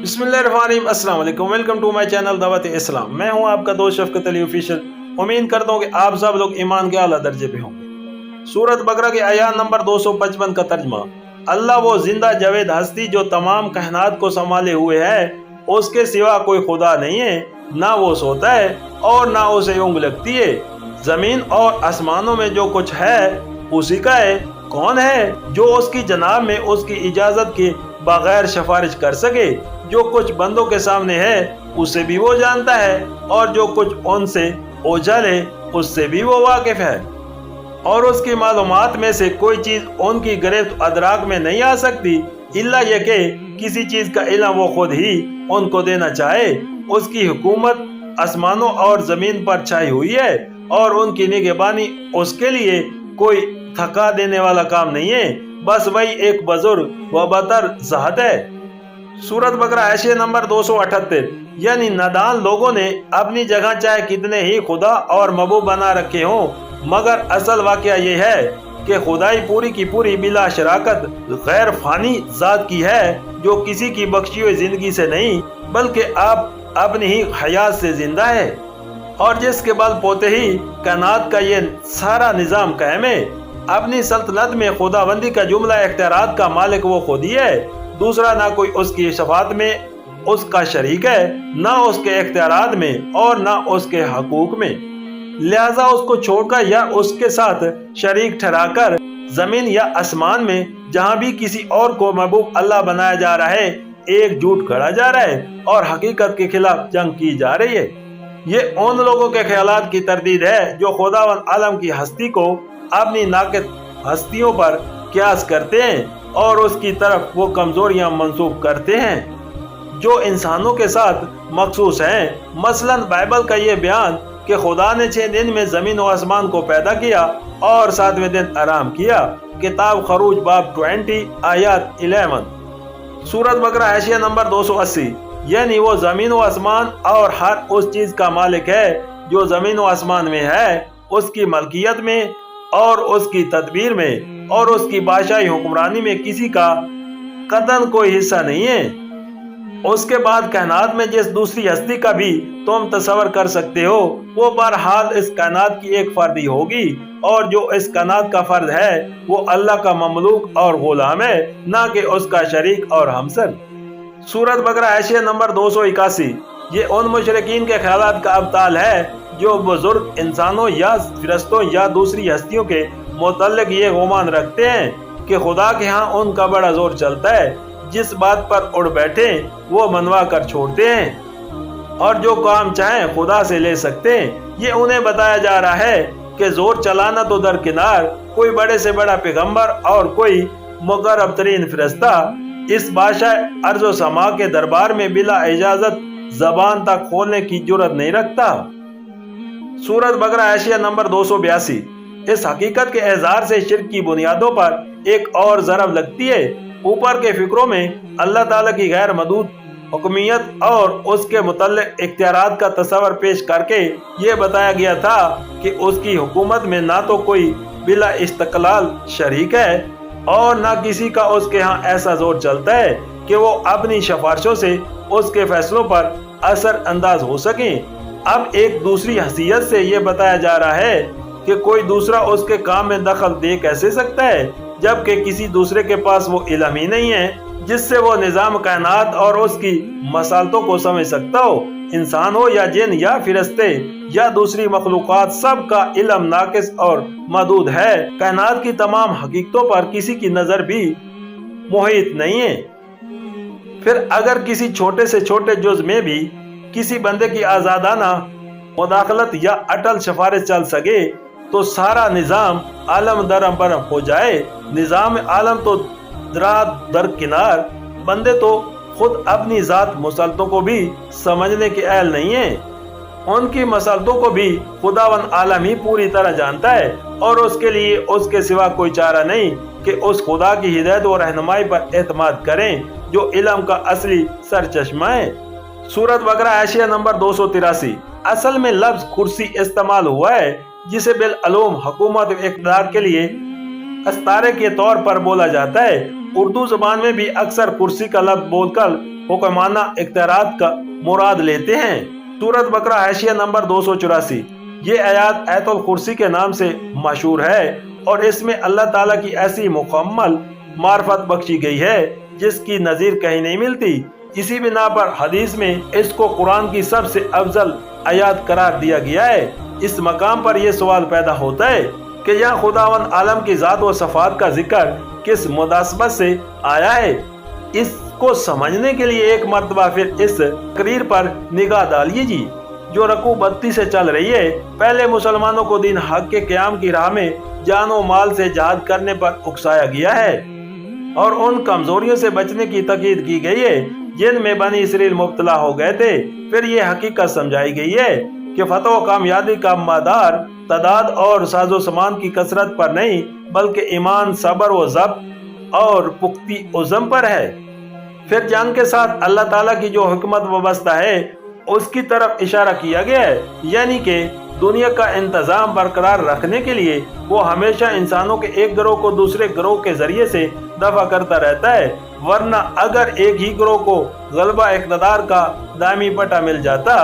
بسم اللہ الرحمن الرحیم۔ السلام علیکم، ویلکم ٹو مائی چینل دعوت اسلام۔ میں ہوں آپ کا دوست شفقت علی آفیشل۔ امید کرتا ہوں کہ آپ سب لوگ ایمان کے اعلیٰ درجے پہ ہوں گے۔ سورت بقرہ کے آیات نمبر 255 کا ترجمہ۔ اللہ وہ زندہ جاوید ہستی جو تمام کائنات کو سنبھالے ہوئے ہے، اس کے سوا کوئی خدا نہیں ہے، نہ وہ سوتا ہے اور نہ اسے اونگ لگتی ہے۔ زمین اور آسمانوں میں جو کچھ ہے اسی کا ہے۔ کون ہے جو اس کی جناب میں اس کی اجازت کے بغیر سفارش کر سکے؟ جو کچھ بندوں کے سامنے ہے اسے بھی وہ جانتا ہے، اور جو کچھ ان سے اوجھل ہے اس سے بھی وہ واقف ہے، اور اس کی معلومات میں سے کوئی چیز ان کی گرفت ادراک میں نہیں آ سکتی الا یہ کہ کسی چیز کا علم وہ خود ہی ان کو دینا چاہے۔ اس کی حکومت آسمانوں اور زمین پر چھائی ہوئی ہے، اور ان کی نگہبانی اس کے لیے کوئی تھکا دینے والا کام نہیں ہے۔ بس وہی ایک بزرگ و برتر ذات ہے۔ سورت بقرہ حاشیہ نمبر 278۔ یعنی نادان لوگوں نے اپنی جگہ چاہے کتنے ہی خدا اور محبوب بنا رکھے ہوں، مگر اصل واقعہ یہ ہے کہ خدائی پوری کی پوری بلا شراکت غیر فانی ذات کی ہے، جو کسی کی بخشی ہوئی زندگی سے نہیں بلکہ آپ اپنی ہی حیات سے زندہ ہے، اور جس کے بل پوتے ہی کائنات کا یہ سارا نظام قائم ہے۔ اپنی سلطنت میں خدا بندی کا جملہ اختیارات کا مالک وہ خود ہی ہے، دوسرا نہ کوئی اس کی شفاعت میں اس کا شریک ہے، نہ اس کے اختیارات میں اور نہ اس کے حقوق میں۔ لہذا اس کو چھوڑ کر یا اس کے ساتھ شریک ٹھہرا کر زمین یا آسمان میں جہاں بھی کسی اور کو محبوب اللہ بنایا جا رہا ہے، ایک جھوٹ گھڑا جا رہا ہے اور حقیقت کے خلاف جنگ کی جا رہی ہے۔ یہ ان لوگوں کے خیالات کی تردید ہے جو خداوند عالم کی ہستی کو اپنی ناقص ہستیوں پر قیاس کرتے ہیں، اور اس کی طرف وہ کمزوریاں منسوب کرتے ہیں جو انسانوں کے ساتھ مخصوص ہیں۔ مثلا بائبل کا یہ بیان کہ خدا نے 6 دن میں زمین و آسمان کو پیدا کیا اور 7ویں دن آرام کیا، کتاب خروج باب 20 آیات 11۔ سورت بقرہ حاشیہ نمبر 280۔ یعنی وہ زمین و آسمان اور ہر اس چیز کا مالک ہے جو زمین و آسمان میں ہے، اس کی ملکیت میں اور اس کی تدبیر میں اور اس کی بادشاہی حکمرانی میں کسی کا قطعاً کوئی حصہ نہیں ہے۔ اس کے بعد کائنات میں جس دوسری ہستی کا بھی تم تصور کر سکتے ہو، وہ بہرحال اس کائنات کی ایک فرد ہی ہوگی، اور جو اس کائنات کا فرد ہے وہ اللہ کا مملوک اور غلام ہے، نہ کہ اس کا شریک اور ہمسر۔ سورت بقرہ حاشیہ نمبر 281۔ یہ ان مشرکین کے خیالات کا ابطال ہے جو بزرگ انسانوں یا فرشتوں یا دوسری ہستیوں کے متعلق یہ گمان رکھتے ہیں کہ خدا کے ہاں ان کا بڑا زور چلتا ہے، جس بات پر اڑ بیٹھے وہ منوا کر چھوڑتے ہیں، اور جو کام چاہیں خدا سے لے سکتے ہیں۔ یہ انہیں بتایا جا رہا ہے کہ زور چلانا تو درکنار، کوئی بڑے سے بڑا پیغمبر اور کوئی مقرب ترین فرشتہ اس بادشاہ ارض و سما کے دربار میں بلا اجازت زبان تک کھولنے کی جرت نہیں رکھتا۔ سورت بقرہ حاشیہ نمبر 282۔ اس حقیقت کے اظہار سے شرک کی بنیادوں پر ایک اور ضرب لگتی ہے۔ اوپر کے فکروں میں اللہ تعالیٰ کی غیر محدود حکمیت اور اس کے متعلق اختیارات کا تصور پیش کر کے یہ بتایا گیا تھا کہ اس کی حکومت میں نہ تو کوئی بلا استقلال شریک ہے اور نہ کسی کا اس کے ہاں ایسا زور چلتا ہے کہ وہ اپنی سفارشوں سے اس کے فیصلوں پر اثر انداز ہو سکیں۔ اب ایک دوسری حیثیت سے یہ بتایا جا رہا ہے کہ کوئی دوسرا اس کے کام میں دخل دے کیسے سکتا ہے، جبکہ کسی دوسرے کے پاس وہ علم ہی نہیں ہے جس سے وہ نظام کائنات اور اس کی مصالحتوں کو سمجھ سکتا ہو۔ انسان ہو یا جن یا فرشتے یا دوسری مخلوقات، سب کا علم ناقص اور محدود ہے۔ کائنات کی تمام حقیقتوں پر کسی کی نظر بھی محیط نہیں ہے۔ پھر اگر کسی چھوٹے سے چھوٹے جز میں بھی کسی بندے کی آزادانہ مداخلت یا اٹل سفارش چل سکے تو سارا نظام عالم درم برم ہو جائے۔ نظام عالم تو درکنار، بندے تو خود اپنی ذات مسلطوں کو بھی سمجھنے کے اہل نہیں ہیں۔ ان کی مسلطوں کو بھی خداوند عالم ہی پوری طرح جانتا ہے، اور اس کے لیے اس کے سوا کوئی چارہ نہیں کہ اس خدا کی ہدایت و رہنمائی پر اعتماد کریں جو علم کا اصلی سرچشمہ ہے۔ سورت بقرہ حاشیہ نمبر 283۔ اصل میں لفظ کرسی استعمال ہوا ہے جسے بالعلوم حکومت و اقتدار کے لیے استارے کے طور پر بولا جاتا ہے۔ اردو زبان میں بھی اکثر کرسی کا لفظ بول کر حکمانہ اختیارات کا مراد لیتے ہیں۔ سورۃ بقرہ حاشیہ نمبر 284۔ یہ آیات آیت الکرسی کے نام سے مشہور ہے اور اس میں اللہ تعالیٰ کی ایسی مکمل معرفت بخشی گئی ہے جس کی نظیر کہیں نہیں ملتی۔ اسی بنا پر حدیث میں اس کو قرآن کی سب سے افضل آیات قرار دیا گیا ہے۔ اس مقام پر یہ سوال پیدا ہوتا ہے کہ یہاں خداوند عالم کی ذات و صفات کا ذکر کس مناسبت سے آیا ہے؟ اس کو سمجھنے کے لیے ایک مرتبہ پھر اس تقریر پر نگاہ ڈالیے جی، جو رکوع 32 سے چل رہی ہے۔ پہلے مسلمانوں کو دین حق کے قیام کی راہ میں جان و مال سے جہاد کرنے پر اکسایا گیا ہے اور ان کمزوریوں سے بچنے کی تاکید کی گئی ہے جن میں بنی اسرائیل مبتلا ہو گئے تھے۔ پھر یہ حقیقت سمجھائی گئی ہے کہ فتح و کامیابی کا مدار تعداد اور ساز و سامان کی کثرت پر نہیں بلکہ ایمان، صبر و ضبط اور پختی عزم پر ہے۔ پھر جنگ کے ساتھ اللہ تعالیٰ کی جو حکمت وابستہ ہے اس کی طرف اشارہ کیا گیا ہے، یعنی کہ دنیا کا انتظام برقرار رکھنے کے لیے وہ ہمیشہ انسانوں کے ایک گروہ کو دوسرے گروہ کے ذریعے سے دفع کرتا رہتا ہے، ورنہ اگر ایک ہی گروہ کو غلبہ اقتدار کا دائمی پٹا مل جاتا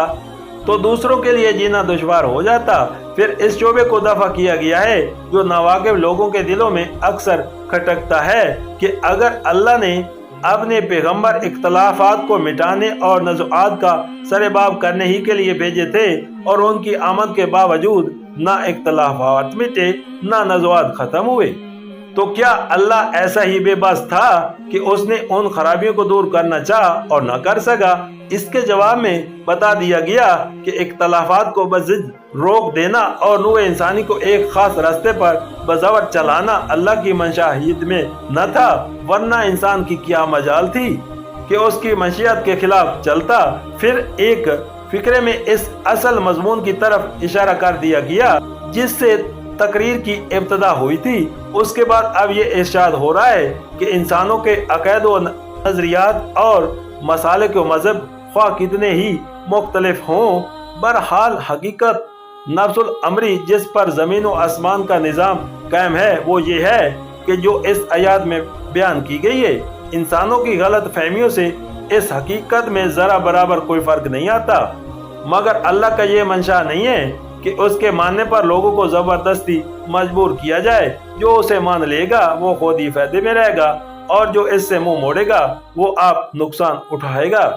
تو دوسروں کے لیے جینا دشوار ہو جاتا۔ پھر اس شعبے کو دفع کیا گیا ہے جو ناواقف لوگوں کے دلوں میں اکثر کھٹکتا ہے کہ اگر اللہ نے اپنے پیغمبر اختلافات کو مٹانے اور نزاعات کا سرباب کرنے ہی کے لیے بھیجے تھے اور ان کی آمد کے باوجود نہ اختلافات مٹے نہ نزاعات ختم ہوئے، تو کیا اللہ ایسا ہی بے بس تھا کہ اس نے ان خرابیوں کو دور کرنا چاہا اور نہ کر سکا؟ اس کے جواب میں بتا دیا گیا کہ اختلافات کو بضد روک دینا اور نوع انسانی کو ایک خاص راستے پر بزور چلانا اللہ کی منشاہید میں نہ تھا، ورنہ انسان کی کیا مجال تھی کہ اس کی مشیت کے خلاف چلتا۔ پھر ایک فقرے میں اس اصل مضمون کی طرف اشارہ کر دیا گیا جس سے تقریر کی ابتدا ہوئی تھی۔ اس کے بعد اب یہ ارشاد ہو رہا ہے کہ انسانوں کے عقائد و نظریات اور مسالک و مذہب خواہ کتنے ہی مختلف ہوں، بہرحال حقیقت نفس الامری جس پر زمین و آسمان کا نظام قائم ہے وہ یہ ہے کہ جو اس آیات میں بیان کی گئی ہے، انسانوں کی غلط فہمیوں سے اس حقیقت میں ذرا برابر کوئی فرق نہیں آتا، مگر اللہ کا یہ منشا نہیں ہے کہ اس کے ماننے پر لوگوں کو زبردستی مجبور کیا جائے۔ جو اسے مان لے گا وہ خود ہی فائدے میں رہے گا اور جو اس سے منہ موڑے گا وہ آپ نقصان اٹھائے گا۔